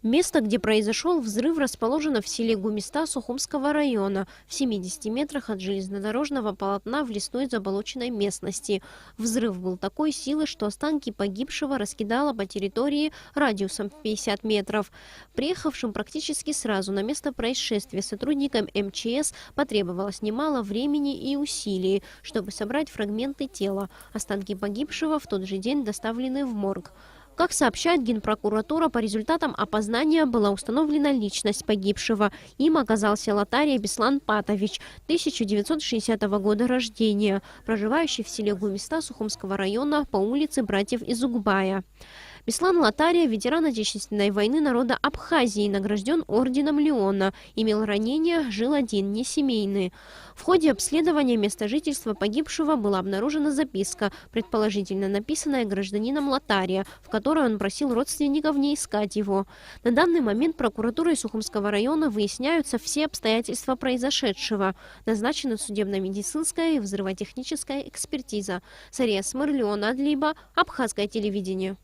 Место, где произошел взрыв, расположено в селе Гумиста Сухумского района, в 70 метрах от железнодорожного полотна в лесной заболоченной местности. Взрыв был такой силы, что останки погибшего раскидало по территории радиусом 50 метров. Приехавшим практически сразу на место происшествия сотрудникам МЧС потребовалось немало времени и усилий, чтобы собрать фрагменты тела. Останки погибшего в тот же день доставлены в морг. Как сообщает Генпрокуратура, по результатам опознания была установлена личность погибшего. Им оказался Латария Беслан Патович, 1960 года рождения, проживающий в селе Гумиста Сухумского района по улице Братьев Изугбая. Беслан Латария – ветеран Отечественной войны народа Абхазии, награжден орденом Леона, имел ранения, жил один, не семейный. В ходе обследования места жительства погибшего была обнаружена записка, предположительно написанная гражданином Латария, в которой он просил родственников не искать его. На данный момент прокуратурой Сухумского района выясняются все обстоятельства произошедшего. Назначена судебно-медицинская и взрывотехническая экспертиза. Сария Смырлеон Адлиба, Абхазское телевидение.